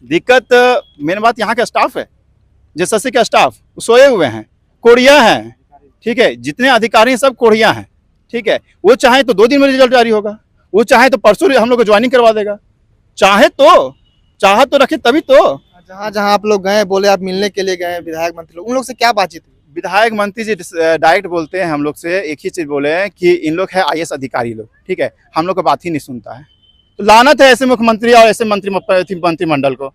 दिक्कत मेन बात यहाँ का स्टाफ है। जेएसएससी का स्टाफ सोए हुए हैं, कोढ़िया हैं, ठीक है। जितने अधिकारी हैं सब कोढ़िया हैं, ठीक है। वो चाहे तो 2 दिन में रिजल्ट जारी होगा, वो चाहे तो परसों हम लोग को ज्वाइनिंग करवा देगा। चाहत तो रखे तभी तो। जहाँ जहाँ आप लोग गए, बोले आप मिलने के लिए गए विधायक मंत्री लोग, उन लोग से क्या बातचीत हुई? विधायक मंत्री जी डायरेक्ट बोलते हैं हम लोग से, एक ही चीज बोले हैं कि इन लोग है आईएएस अधिकारी लोग, ठीक है। हम लोग का बात ही नहीं सुनता है। तो लानत है ऐसे मुख्यमंत्री और ऐसे मंत्रिमंडल को।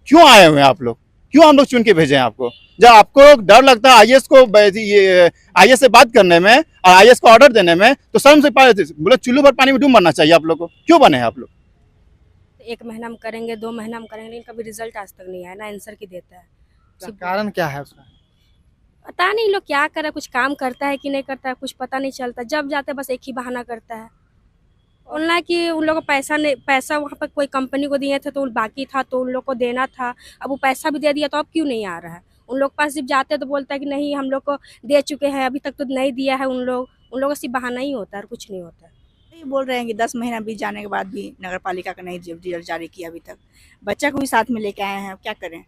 क्यों आए हुए हैं आप लोग? क्यों हम लोग चुन के भेजे हैं आपको? जब आपको डर लगता है आईएएस से बात करने में और आईएएस को ऑर्डर देने में, तो शर्म से बोले चुल्लू भर पानी में डूब मरना चाहिए आप लोग को। क्यों बने हैं आप लोग? 1 महीना में करेंगे, 2 महीना में करेंगे, लेकिन कभी रिजल्ट आज तक नहीं आया, ना आंसर की देता है। कारण क्या है उसका? पता नहीं लोग क्या कर रहा है, कुछ काम करता है कि नहीं करता है, कुछ पता नहीं चलता। जब जाते बस एक ही बहाना करता है, ऑनलाइन कि उन लोगों को पैसा वहाँ पर कोई कंपनी को दिए थे तो बाकी था तो उन लोग को देना था। अब वो पैसा भी दे दिया तो अब क्यों नहीं आ रहा है? उन लोग पास जब जाते तो बोलता है कि नहीं हम लोग को दे चुके हैं, अभी तक तो नहीं दिया है। उन लोगों का सिर्फ बहाना ही होता है और कुछ नहीं होता है। ये बोल रहे हैं कि 10 महीना बीत जाने के बाद भी नगर पालिका का नहीं रिजल्ट जारी किया अभी तक। बच्चा को भी साथ में लेके आए हैं, अब क्या करें?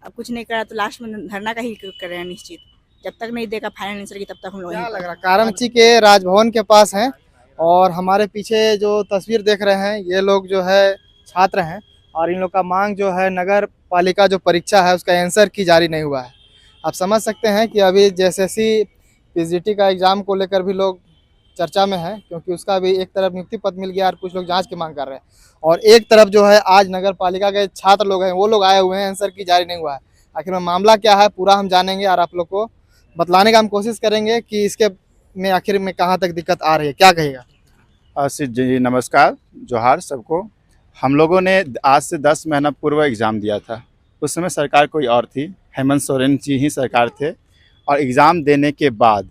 अब कुछ नहीं करा तो लास्ट में धरना का ही कर रहे हैं निश्चित। जब तक नहीं देगा फाइनल आंसर की तब तक हम लोग क्या लग रहा है? कारणची के राजभवन के पास हैं और हमारे पीछे जो तस्वीर देख रहे हैं ये लोग जो है छात्र हैं और इन लोग का मांग जो है नगर पालिका जो परीक्षा है उसका आंसर की जारी नहीं हुआ है। आप समझ सकते हैं कि अभी जेएसएससी पीजीटी का एग्ज़ाम को लेकर भी लोग चर्चा में है, क्योंकि उसका भी एक तरफ नियुक्ति पद मिल गया और कुछ लोग जांच की मांग कर रहे हैं, और एक तरफ जो है आज नगर पालिका के छात्र लोग हैं वो लोग आए हुए हैं, आंसर की जारी नहीं हुआ है। आखिर में मामला क्या है पूरा हम जानेंगे और आप लोग को बतलाने का हम कोशिश करेंगे कि इसके में आखिर में कहाँ तक दिक्कत आ रही है। क्या कहिएगा? जी नमस्कार, जोहार सबको। हम लोगों ने आज से 10 महीना पूर्व एग्ज़ाम दिया था। उस समय सरकार कोई और थी, हेमंत सोरेन जी ही सरकार थे। और एग्ज़ाम देने के बाद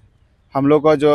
हम लोग का जो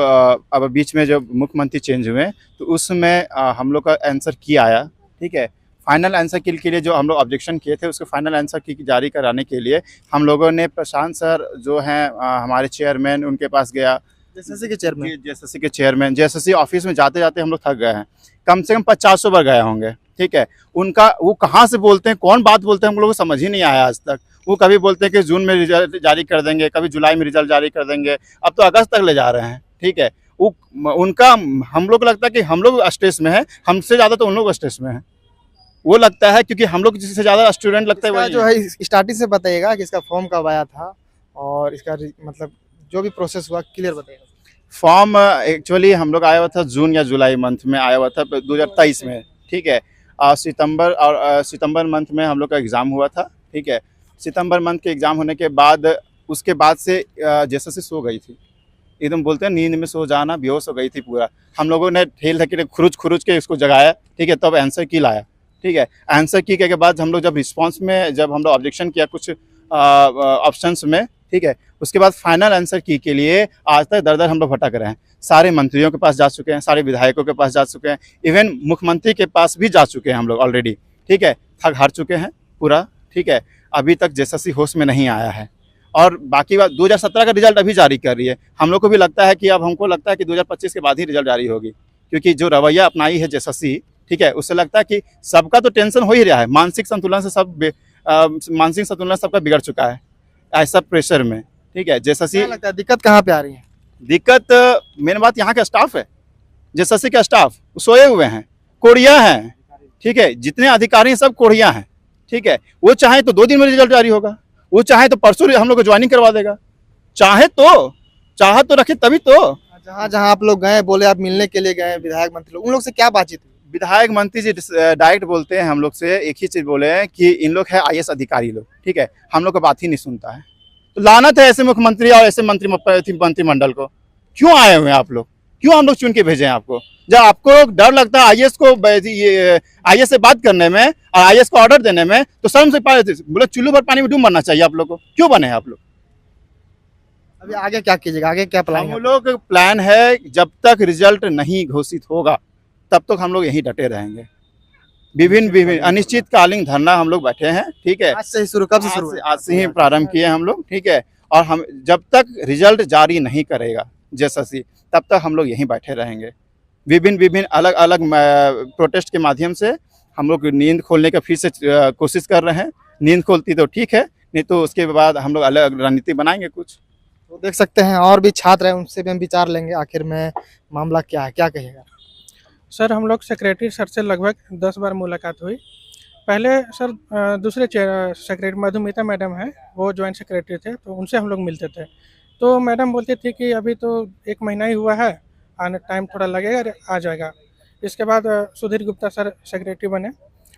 अब बीच में जो मुख्यमंत्री चेंज हुए तो उसमें हम लोग का आंसर की आया, ठीक है। फाइनल आंसर की के लिए जो हम लोग ऑब्जेक्शन किए थे उसको फाइनल आंसर की जारी कराने के लिए हम लोगों ने प्रशांत सर जो हैं हमारे चेयरमैन, उनके पास गया। जेएसएससी के चेयरमैन? जेएसएससी के चेयरमैन, जेएसएससी ऑफिस में जाते जाते हम लोग थक गए हैं। कम से कम 50 बार गए होंगे, ठीक है। उनका वो कहाँ से बोलते हैं, कौन बात बोलते हैं, हम लोगों को समझ ही नहीं आया आज तक। वो कभी बोलते हैं कि जून में रिजल्ट जारी कर देंगे, कभी जुलाई में रिजल्ट जारी कर देंगे, अब तो अगस्त तक ले जा रहे हैं, ठीक है। वो उनका हम लोग को लगता है कि हम लोग स्ट्रेस में हैं, हमसे ज़्यादा तो उन लोग स्ट्रेस में हैं। वो लगता है क्योंकि हम लोग जिससे ज़्यादा स्टूडेंट लगता है वही जो है स्टार्टिंग से बताइएगा कि इसका फॉर्म कब आया था और इसका मतलब जो भी प्रोसेस हुआ क्लियर बताइएगा। फॉर्म एक्चुअली हम लोग आया हुआ था जून या जुलाई मंथ में आया हुआ था 2023 में, ठीक है। सितंबर मंथ में हम लोग का एग्ज़ाम हुआ था, ठीक है। सितंबर मंथ के एग्ज़ाम होने के बाद उसके बाद से जेएसएससी सो गई थी, एकदम बोलते हैं नींद में सो जाना, बेहोश हो गई थी पूरा। हम लोगों ने ठेल ढके खुरुच के इसको जगाया, ठीक है, तब आंसर की लाया, ठीक है। आंसर की के बाद हम लोग जब रिस्पांस में जब हम लोग ऑब्जेक्शन किया कुछ ऑप्शंस में, ठीक है, उसके बाद फाइनल आंसर की के लिए आज तक दर हम लोग भटक रहे हैं। सारे मंत्रियों के पास जा चुके हैं, सारे विधायकों के पास जा चुके हैं, इवन मुख्यमंत्री के पास भी जा चुके हैं हम लोग ऑलरेडी, ठीक है। थक हार चुके हैं पूरा, ठीक है। अभी तक जेएसएससी होश में नहीं आया है। और बाकी बात 2017 का रिजल्ट अभी जारी कर रही है। हम लोग को भी लगता है कि अब हमको लगता है कि 2025 के बाद ही रिजल्ट जारी होगी, क्योंकि जो रवैया अपनाई है जेएसएससी, ठीक है, उससे लगता है कि सबका तो टेंशन हो ही रहा है। मानसिक संतुलन सबका बिगड़ चुका है ऐसा प्रेशर में, ठीक है। जेएसएससी लगता है दिक्कत कहाँ पे आ रही है? दिक्कत मेन बात यहाँ का स्टाफ है। जेएसएससी का स्टाफ सोए हुए हैं, कोढ़िया हैं, ठीक है। जितने अधिकारी हैं सब कोढ़िया हैं, ठीक है। वो चाहे तो 2 दिन में रिजल्ट जारी होगा, वो चाहे तो परसों हम लोग को ज्वाइनिंग करवा देगा। चाहत तो रखे तभी तो। जहाँ जहाँ आप लोग गए, बोले आप मिलने के लिए गए विधायक मंत्री लोग, उन लोग से क्या बातचीत हुई? विधायक मंत्री जी डायरेक्ट बोलते हैं हम लोग से, एक ही चीज बोले हैं कि इन लोग है आईएएस अधिकारी लोग, ठीक है। हम लोग का बात ही नहीं सुनता है। तो लानत है ऐसे मुख्यमंत्री और ऐसे मंत्रिमंडल को। क्यों आए हुए हैं आप लोग? क्यों हम लोग चुन के भेजे हैं आपको? जब आपको डर लगता है आईएएस से बात करने में और आईएएस को ऑर्डर देने में, तो शर्म से बोले चुल्लू भर पानी में डूब मरना चाहिए आप लोग को। क्यों बने हैं आप लोग? अभी आगे क्या कीजिएगा? आगे क्या प्लान है? हम लोग प्लान है जब तक रिजल्ट नहीं घोषित होगा तब तक हम लोग यहीं डटे रहेंगे। विभिन्न अनिश्चितकालीन धरना हम लोग बैठे हैं, ठीक है। आज से ही शुरू? कब से शुरू? आज से ही प्रारंभ किए हम लोग, ठीक है। और हम जब तक रिजल्ट जारी नहीं करेगा जेएसएससी तब तक हम लोग यहीं बैठे रहेंगे। विभिन्न अलग अलग प्रोटेस्ट के माध्यम से हम लोग नींद खोलने का फिर से कोशिश कर रहे हैं, नींद खुलती तो ठीक है, नहीं तो उसके बाद हम लोग अलग रणनीति बनाएंगे कुछ। तो देख सकते हैं और भी छात्र हैं, उनसे भी हम विचार लेंगे आखिर में मामला क्या है, क्या कहेगा। सर हम लोग सेक्रेटरी सर से लगभग 10 बार मुलाकात हुई। पहले सर दूसरे सेक्रेटरी मधुमिता मैडम है, वो जॉइंट सेक्रेटरी थे, तो उनसे हम लोग मिलते थे। तो मैडम बोलती थी कि अभी तो 1 महीना ही हुआ है, आने टाइम थोड़ा लगेगा, आ जाएगा। इसके बाद सुधीर गुप्ता सर सेक्रेटरी बने,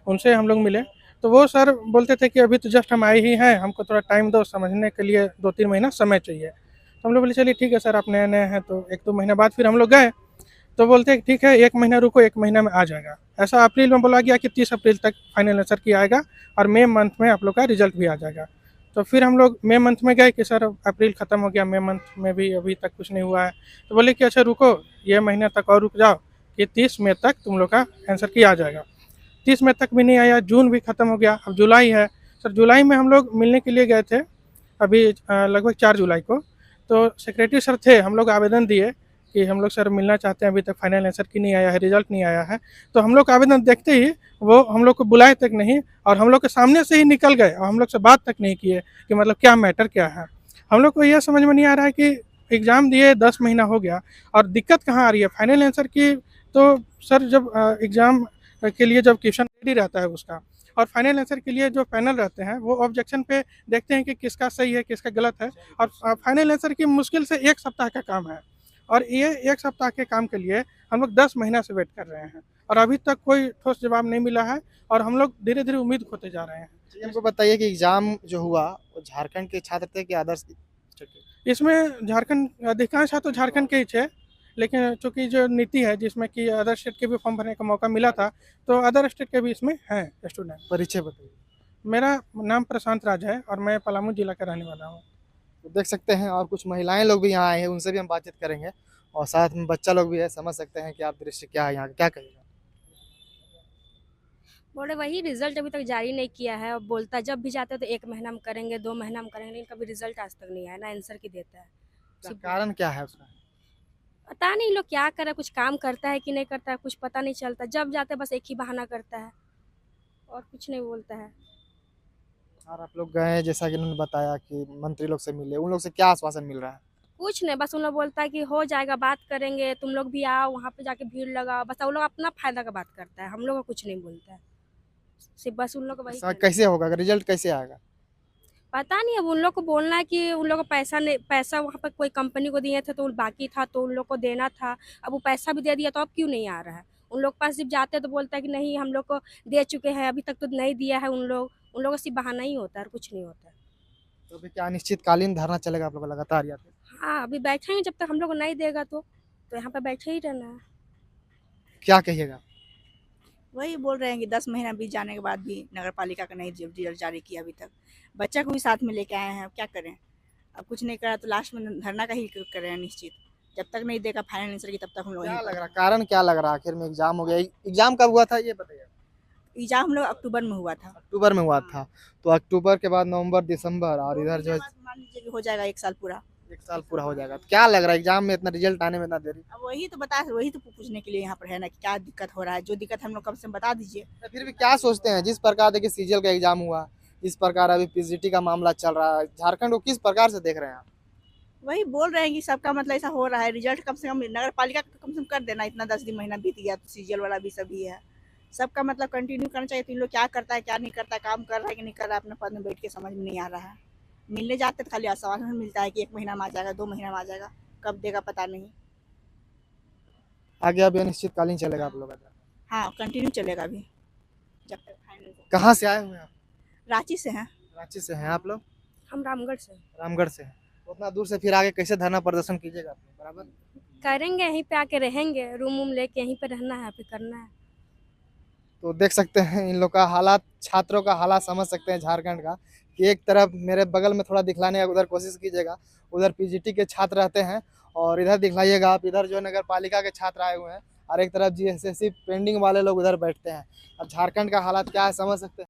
उनसे हम लोग मिले, तो वो सर बोलते थे कि अभी तो जस्ट हम आए ही हैं, हमको थोड़ा टाइम दो, समझने के लिए 2-3 महीना समय चाहिए। तो हम लोग बोले चलिए ठीक है सर, आप नए नए हैं, तो 1-2 महीने बाद फिर हम लोग गए, तो बोलते हैं ठीक है 1 महीना रुको, 1 महीना में आ जाएगा। ऐसा अप्रैल में बोला गया कि 30 अप्रैल तक फाइनल आंसर की आएगा और मई मंथ में आप लोग का रिजल्ट भी आ जाएगा। तो फिर हम लोग मई मंथ में गए कि सर अप्रैल ख़त्म हो गया, मई मंथ में भी अभी तक कुछ नहीं हुआ है। तो बोले कि अच्छा रुको, ये महीने तक और रुक जाओ कि 30 मई तक तुम लोग का आंसर की आ जाएगा। 30 मई तक भी नहीं आया, जून भी ख़त्म हो गया, अब जुलाई है। सर जुलाई में हम लोग मिलने के लिए गए थे, अभी लगभग 4 जुलाई को। तो सेक्रेटरी सर थे, हम लोग आवेदन दिए कि हम लोग सर मिलना चाहते हैं, अभी तक फाइनल आंसर की नहीं आया है, रिजल्ट नहीं आया है। तो हम लोग का आवेदन देखते ही वो हम लोग को बुलाए तक नहीं, और हम लोग के सामने से ही निकल गए, और हम लोग से बात तक नहीं किए कि मतलब क्या मैटर क्या है। हम लोग को यह समझ में नहीं आ रहा है कि एग्ज़ाम दिए 10 महीना हो गया और दिक्कत कहाँ आ रही है। फाइनल आंसर की तो सर जब एग्ज़ाम के लिए जब क्वेश्चन रेडी रहता है उसका, और फाइनल आंसर के लिए जो पैनल रहते हैं वो ऑब्जेक्शन पे देखते हैं कि किसका सही है किसका गलत है। और फाइनल आंसर की मुश्किल से 1 सप्ताह का काम है, और ये 1 सप्ताह के काम के लिए हम लोग 10 महीना से वेट कर रहे हैं, और अभी तक कोई ठोस जवाब नहीं मिला है, और हम लोग धीरे धीरे उम्मीद खोते जा रहे हैं। जी, हमको बताइए कि एग्जाम जो हुआ वो झारखंड के छात्र थे कि अदर्स स्टेट के? इसमें झारखंड अधिकांश है तो झारखंड के ही थे, लेकिन चूंकि जो नीति है जिसमें कि अदर स्टेट के भी फॉर्म भरने का मौका मिला था, तो अदर स्टेट के भी इसमें हैं स्टूडेंट। परिचय बताइए। मेरा नाम प्रशांत राज है और मैं पलामू जिला का रहने वाला हूँ। तो देख सकते हैं और कुछ महिलाएं लोग भी यहाँ आए हैं, उनसे भी हम बातचीत करेंगे, और साथ में बच्चा लोग भी है, समझ सकते हैं कि आप दृश्य क्या है यहाँ का, क्या कहिएगा। बोले वही रिजल्ट अभी तक जारी नहीं किया है, और बोलता जब भी जाते हैं तो 1 महीना में करेंगे, 2 महीना में करेंगे, लेकिन कभी रिजल्ट आज तक नहीं आया, ना आंसर की देता है। क्या कारण क्या है उसका? पता नहीं लोग क्या कर रहा है, कुछ काम करता है कि नहीं करता है, कुछ पता नहीं चलता। जब जाते हैं बस एक ही बहाना करता है और कुछ नहीं बोलता है। और आप लोग गए जैसा कि उन्होंने बताया कि मंत्री लोग से मिले, उन लोग से क्या आश्वासन मिल रहा है? कुछ नहीं, बस उन लोग बोलता है कि हो जाएगा, बात करेंगे, तुम लोग भी आओ, वहाँ पे जाके भीड़ लगाओ। बस वो लोग अपना फायदा का बात करता है, हम लोग का कुछ नहीं बोलता है। सिर्फ बस उन लोग का वही ऐसा कहना है। कैसे होगा, रिजल्ट कैसे आएगा? पता नहीं, अब उन लोग को बोलना है कि उन लोग को पैसा नहीं, पैसा वहाँ पर कोई कंपनी को दिए थे तो बाकी था, तो उन लोग को देना था। अब वो पैसा भी दे दिया तो अब क्यों नहीं आ रहा है? उन लोग के पास जब जाते हैं तो बोलता है कि नहीं हम लोग को दे चुके हैं, अभी तक तो नहीं दिया है। उन लोगों को सिर्फ बहाना ही होता है और कुछ नहीं होता है। तो अभी क्या अनिश्चितकालीन धरना चलेगा आप लोग का लगातार यहाँ पे? हाँ, अभी बैठेंगे जब तक हम लोग को नहीं देगा, तो यहाँ पे बैठे ही रहना है। क्या कहिएगा? वही बोल रहे हैं कि 10 महीना बीत जाने के बाद भी नगर पालिका का नहीं रिजल्ट जारी किया अभी तक। बच्चा को भी साथ में लेके आए हैं, अब क्या करें। अब कुछ नहीं करा तो लास्ट में धरना का ही करें निश्चित। जब तक नहीं देगा फाइनल आंसर की तब तक हम लोग क्या यहीं लग पर रहा, कारण क्या लग रहा? आखिर में एग्जाम हो गया, एग्जाम कब हुआ था ये बताइए। एग्जाम हम लोग अक्टूबर में हुआ था। अक्टूबर में हुआ था, तो अक्टूबर के बाद नवंबर दिसंबर, और इधर जो है मान लीजिए कि हो जाएगा 1 साल पूरा। 1 साल पूरा हो जाएगा। तो क्या लग रहा है एग्जाम में इतना रिजल्ट आने में इतना देरी? अब वही तो पूछने के लिए यहाँ पर है ना कि क्या दिक्कत हो रहा है। जो दिक्कत हम लोग कम से कम बता दीजिए। तो फिर भी क्या सोचते हैं, जिस प्रकार देखिए सीजीएल का एग्जाम हुआ, इस प्रकार अभी पीजीटी का मामला चल रहा है, झारखंड को किस प्रकार से देख रहे हैं आप? वही बोल रहे हैं कि सबका मतलब ऐसा हो रहा है। रिजल्ट कम से कम नगर पालिका का कम से कम कर देना। इतना 10 दिन महीना बीत गया तो सीजीएल वाला भी सभी है। सबका मतलब कंटिन्यू करना चाहिए। तो इन लोग क्या करता है क्या नहीं करता, काम कर रहा है कि नहीं कर रहा है, अपने पद में बैठ के समझ में नहीं आ रहा है। मिलने जाते तो खाली आश्वासन मिलता है कि 1 महीना में आ जाएगा, 2 महीना में आ जाएगा, कब देगा पता नहीं। आगे अभी अनिश्चितकालीन चलेगा आप लोग का? हाँ, कंटिन्यू चलेगा अभी जब तक फाइनल। कहाँ से आए हुए हैं आप? रांची से हैं। रांची से हैं आप लोग? हम रामगढ़ से रामगढ़ से हैं। उतना दूर से फिर आगे कैसे धरना प्रदर्शन कीजिएगा आप लोग? बराबर। करेंगे, यहीं पे आके रहेंगे, रूम वूम लेके यहीं पे रहना है, फिर करना है। तो देख सकते हैं इन लोग का हालात, छात्रों का हालात समझ सकते हैं झारखंड का, कि एक तरफ मेरे बगल में थोड़ा दिखलाने का उधर कोशिश कीजिएगा, उधर पीजीटी के छात्र रहते हैं, और इधर दिखलाइएगा आप, इधर जो नगर पालिका के छात्र आए हुए हैं, और एक तरफ जीएसएससी पेंडिंग वाले लोग उधर बैठते हैं। अब झारखंड का हालात क्या है समझ सकते हैं।